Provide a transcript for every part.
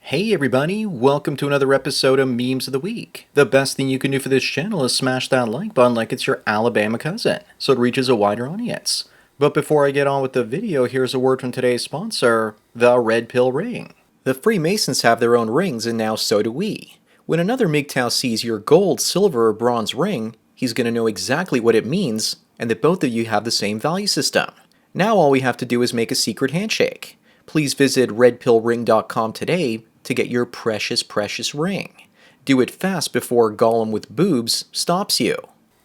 Hey everybody, welcome to another episode of Memes of the Week. The best thing you can do for this channel is smash that like button like it's your Alabama cousin, so it reaches a wider audience. But before I get on with the video, here's a word from today's sponsor, the Red Pill Ring. The Freemasons have their own rings and now so do we. When another MGTOW sees your gold, silver, or bronze ring, he's going to know exactly what it means and that both of you have the same value system. Now all we have to do is make a secret handshake. Please visit redpillring.com today to get your precious ring. Do it fast before Gollum with boobs stops you.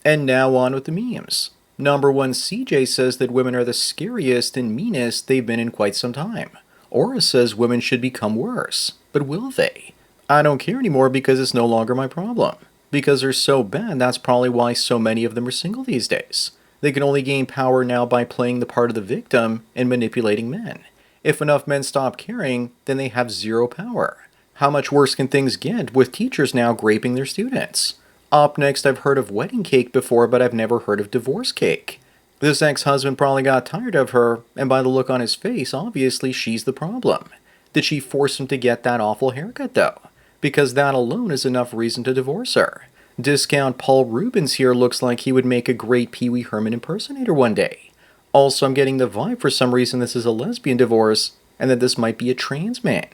And now on with the memes. Number 1 CJ says that women are the scariest and meanest they've been in quite some time. Aura says women should become worse. But will they? I don't care anymore because it's no longer my problem. Because they're so bad, that's probably why so many of them are single these days. They can only gain power now by playing the part of the victim and manipulating men. If enough men stop caring, then they have zero power. How much worse can things get with teachers now graping their students? Up next, I've heard of wedding cake before, but I've never heard of divorce cake. This ex-husband probably got tired of her, and by the look on his face, obviously she's the problem. Did she force him to get that awful haircut though? Because that alone is enough reason to divorce her. Discount Paul Rubens here looks like he would make a great Pee Wee Herman impersonator one day. Also, I'm getting the vibe for some reason this is a lesbian divorce, and that this might be a trans man.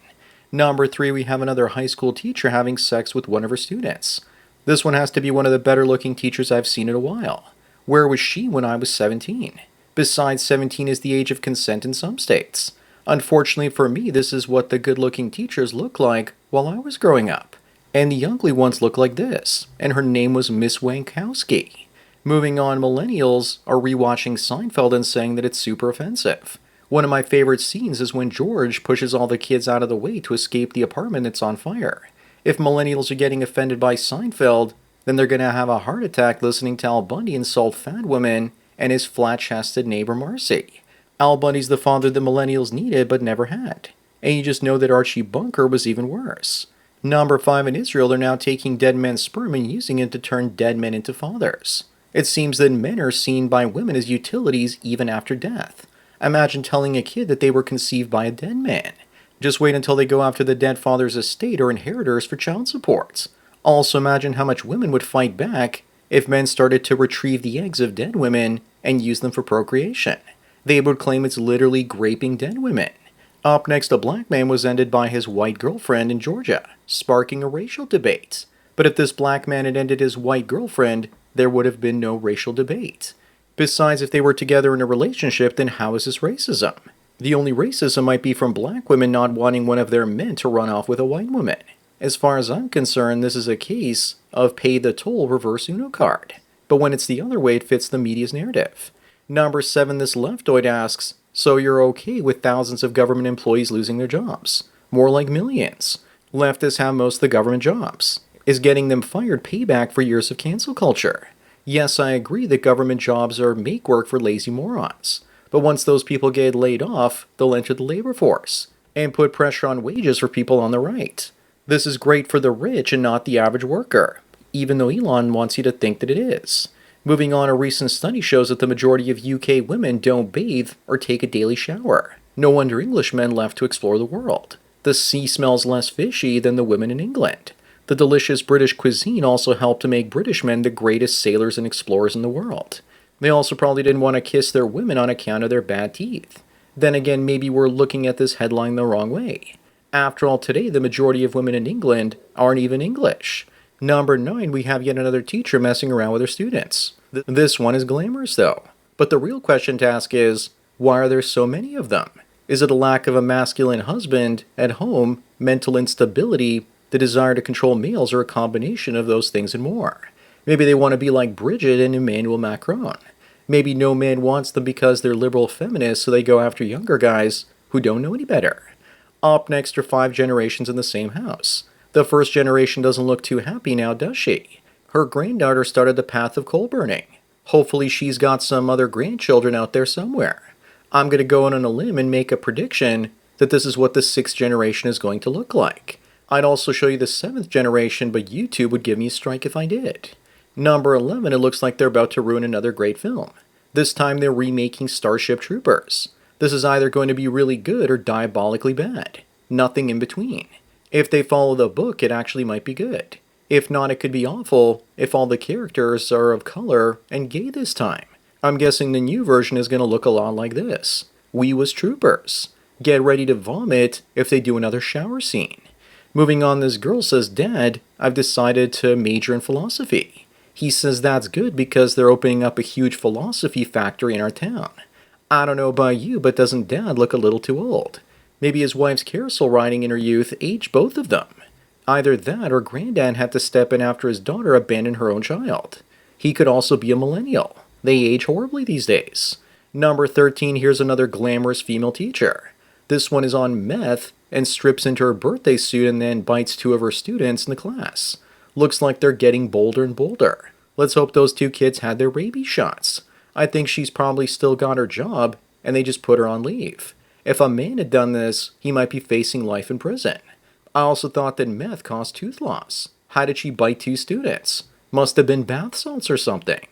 Number 3, we have another high school teacher having sex with one of her students. This one has to be one of the better looking teachers I've seen in a while. Where was she when I was 17? Besides, 17 is the age of consent in some states. Unfortunately for me, this is what the good looking teachers looked like while I was growing up. And the ugly ones look like this, and her name was Miss Wankowski. Moving on, millennials are rewatching Seinfeld and saying that it's super offensive. One of my favorite scenes is when George pushes all the kids out of the way to escape the apartment that's on fire. If millennials are getting offended by Seinfeld, then they're going to have a heart attack listening to Al Bundy insult fat women and his flat-chested neighbor Marcy. Al Bundy's the father that millennials needed but never had. And you just know that Archie Bunker was even worse. Number 5, in Israel, they're now taking dead men's sperm and using it to turn dead men into fathers. It seems that men are seen by women as utilities even after death. Imagine telling a kid that they were conceived by a dead man. Just wait until they go after the dead father's estate or inheritors for child supports. Also imagine how much women would fight back if men started to retrieve the eggs of dead women and use them for procreation. They would claim it's literally graping dead women. Up next, a black man was ended by his white girlfriend in Georgia, sparking a racial debate. But if this black man had ended his white girlfriend, there would have been no racial debate. Besides, if they were together in a relationship, then how is this racism? The only racism might be from black women not wanting one of their men to run off with a white woman. As far as I'm concerned, this is a case of pay the toll reverse Uno card. But when it's the other way, it fits the media's narrative. Number 7, this leftoid asks, so you're okay with thousands of government employees losing their jobs? More like millions. Leftists have most of the government jobs. Is getting them fired payback for years of cancel culture? Yes, I agree that government jobs are make work for lazy morons. But once those people get laid off, they'll enter the labor force and put pressure on wages for people on the right. This is great for the rich and not the average worker, even though Elon wants you to think that it is. Moving on, a recent study shows that the majority of UK women don't bathe or take a daily shower. No wonder Englishmen left to explore the world. The sea smells less fishy than the women in England. The delicious British cuisine also helped to make British men the greatest sailors and explorers in the world. They also probably didn't want to kiss their women on account of their bad teeth. Then again, maybe we're looking at this headline the wrong way. After all, today the majority of women in England aren't even English. Number 9, we have yet another teacher messing around with her students. This one is glamorous though. But the real question to ask is, why are there so many of them? Is it a lack of a masculine husband at home, mental instability, the desire to control males, or a combination of those things and more? Maybe they want to be like Bridget and Emmanuel Macron. Maybe no man wants them because they're liberal feminists, so they go after younger guys who don't know any better. Up next are 5 generations in the same house. The first generation doesn't look too happy now, does she? Her granddaughter started the path of coal burning. Hopefully she's got some other grandchildren out there somewhere. I'm going to go on a limb and make a prediction that this is what the 6th generation is going to look like. I'd also show you the 7th generation, but YouTube would give me a strike if I did. Number 11, it looks like they're about to ruin another great film. This time they're remaking Starship Troopers. This is either going to be really good or diabolically bad. Nothing in between. If they follow the book, it actually might be good. If not, it could be awful if all the characters are of color and gay this time. I'm guessing the new version is going to look a lot like this. We was troopers. Get ready to vomit if they do another shower scene. Moving on, this girl says, Dad, I've decided to major in philosophy. He says that's good because they're opening up a huge philosophy factory in our town. I don't know about you, but doesn't Dad look a little too old? Maybe his wife's carousel riding in her youth aged both of them. Either that or Granddad had to step in after his daughter abandoned her own child. He could also be a millennial. They age horribly these days. Number 13, here's another glamorous female teacher. This one is on meth and strips into her birthday suit and then bites two of her students in the class. Looks like they're getting bolder and bolder. Let's hope those two kids had their rabies shots. I think she's probably still got her job and they just put her on leave. If a man had done this, he might be facing life in prison. I also thought that meth caused tooth loss. How did she bite two students? Must have been bath salts or something.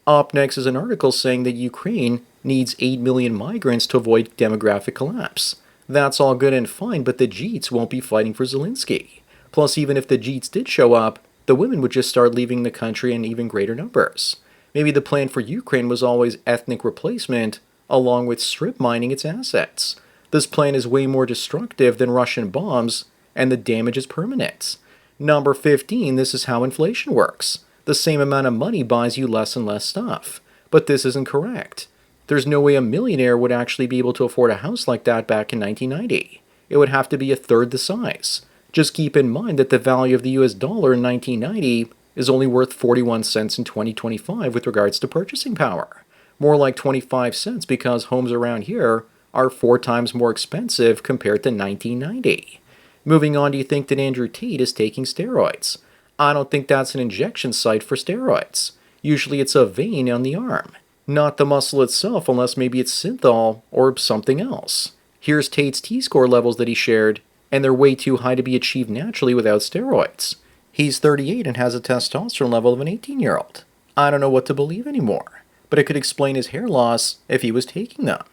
Up next is an article saying that Ukraine needs 8 million migrants to avoid demographic collapse. That's all good and fine, but the Jeets won't be fighting for Zelensky. Plus, even if the Jeets did show up, the women would just start leaving the country in even greater numbers. Maybe the plan for Ukraine was always ethnic replacement, along with strip mining its assets. This plan is way more destructive than Russian bombs, and the damage is permanent. Number 15, this is how inflation works. The same amount of money buys you less and less stuff. But this isn't correct. There's no way a millionaire would actually be able to afford a house like that back in 1990. It would have to be a third the size. Just keep in mind that the value of the US dollar in 1990 is only worth 41 cents in 2025 with regards to purchasing power. More like 25 cents because homes around here are 4 times more expensive compared to 1990. Moving on, do you think that Andrew Tate is taking steroids? I don't think that's an injection site for steroids. Usually it's a vein on the arm, not the muscle itself unless maybe it's synthol or something else. Here's Tate's T-score levels that he shared, and they're way too high to be achieved naturally without steroids. He's 38 and has a testosterone level of an 18-year-old. I don't know what to believe anymore, but it could explain his hair loss if he was taking them.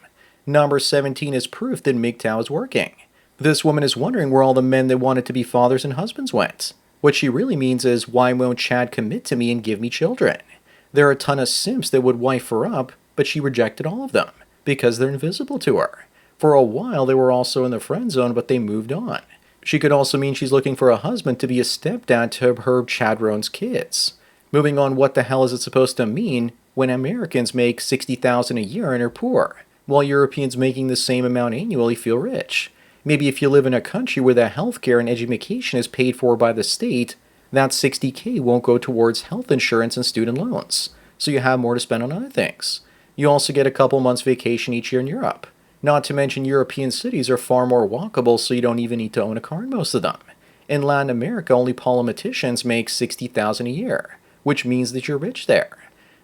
Number 17 is proof that MGTOW is working. This woman is wondering where all the men that wanted to be fathers and husbands went. What she really means is, why won't Chad commit to me and give me children? There are a ton of simps that would wife her up, but she rejected all of them, because they're invisible to her. For a while, they were also in the friend zone, but they moved on. She could also mean she's looking for a husband to be a stepdad to her Chadron's kids. Moving on, what the hell is it supposed to mean when Americans make $60,000 a year and are poor, while Europeans making the same amount annually feel rich? Maybe if you live in a country where the healthcare and education is paid for by the state, that $60K won't go towards health insurance and student loans, so you have more to spend on other things. You also get a couple months vacation each year in Europe. Not to mention European cities are far more walkable, so you don't even need to own a car in most of them. In Latin America, only politicians make $60,000 a year, which means that you're rich there.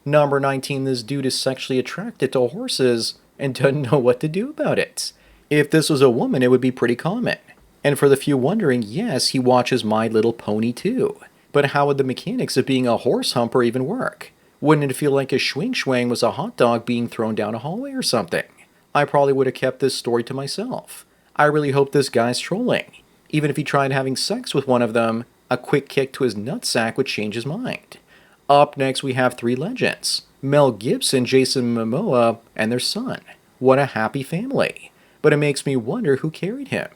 Number 19, this dude is sexually attracted to horses and doesn't know what to do about it. If this was a woman, it would be pretty common. And for the few wondering, yes, he watches My Little Pony too. But how would the mechanics of being a horse humper even work? Wouldn't it feel like a schwing was a hot dog being thrown down a hallway or something? I probably would have kept this story to myself. I really hope this guy's trolling. Even if he tried having sex with one of them, a quick kick to his nutsack would change his mind. Up next, we have 3 legends. Mel Gibson, Jason Momoa, and their son. What a happy family. But it makes me wonder who carried him.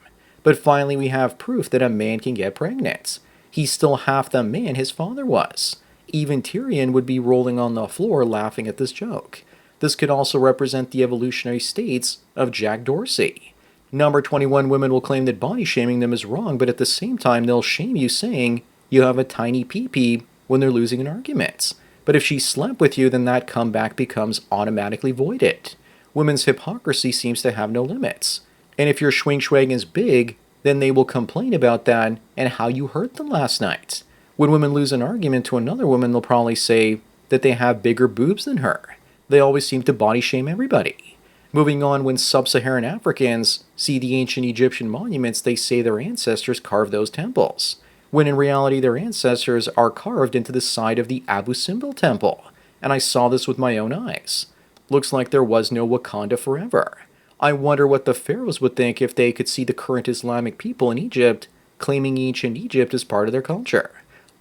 But finally we have proof that a man can get pregnant. He's still half the man his father was. Even Tyrion would be rolling on the floor laughing at this joke. This could also represent the evolutionary states of Jack Dorsey. Number 21, women will claim that body shaming them is wrong, but at the same time they'll shame you saying you have a tiny pee-pee when they're losing an argument. But if she slept with you, then that comeback becomes automatically voided. Women's hypocrisy seems to have no limits. And if your schwing is big, then they will complain about that and how you hurt them last night. When women lose an argument to another woman, they'll probably say that they have bigger boobs than her. They always seem to body shame everybody. Moving on, when sub-Saharan Africans see the ancient Egyptian monuments, they say their ancestors carved those temples, when in reality their ancestors are carved into the side of the Abu Simbel temple. And I saw this with my own eyes. Looks like there was no Wakanda forever. I wonder what the pharaohs would think if they could see the current Islamic people in Egypt claiming ancient Egypt as part of their culture.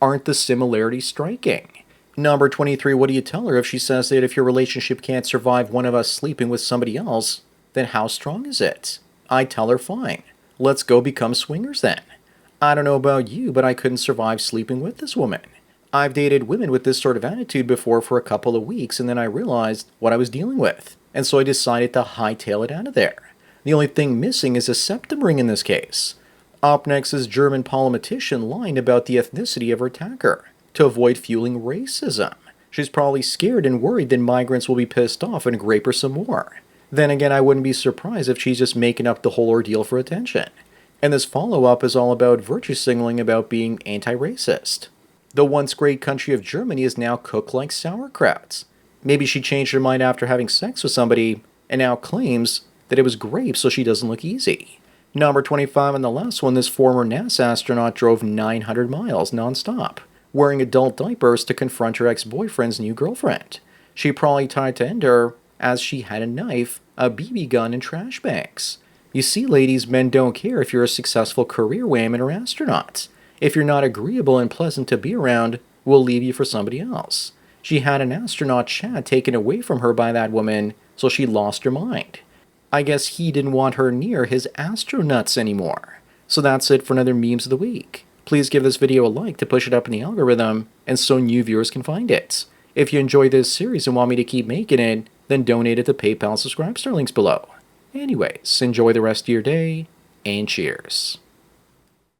Aren't the similarities striking? Number 23, what do you tell her if she says that if your relationship can't survive one of us sleeping with somebody else, then how strong is it? I tell her, fine. Let's go become swingers then. I don't know about you, but I couldn't survive sleeping with this woman. I've dated women with this sort of attitude before for a couple of weeks, and then I realized what I was dealing with. And so I decided to hightail it out of there. The only thing missing is a septum ring in this case. Up next is German politician lying about the ethnicity of her attacker to avoid fueling racism. She's probably scared and worried that migrants will be pissed off and grape her some more. Then again, I wouldn't be surprised if she's just making up the whole ordeal for attention. And this follow-up is all about virtue signaling about being anti-racist. The once great country of Germany is now cooked like sauerkraut. Maybe she changed her mind after having sex with somebody and now claims that it was grape so she doesn't look easy. Number 25 and the last one, this former NASA astronaut drove 900 miles nonstop, wearing adult diapers to confront her ex-boyfriend's new girlfriend. She probably tried to end her as she had a knife, a BB gun, and trash bags. You see, ladies, men don't care if you're a successful career wayman or astronaut. If you're not agreeable and pleasant to be around, we'll leave you for somebody else. She had an astronaut Chad taken away from her by that woman, so she lost her mind. I guess he didn't want her near his astronauts anymore. So that's it for another Memes of the Week. Please give this video a like to push it up in the algorithm, and so new viewers can find it. If you enjoy this series and want me to keep making it, then donate it to PayPal. Subscribe star links below. Anyways, enjoy the rest of your day, and cheers.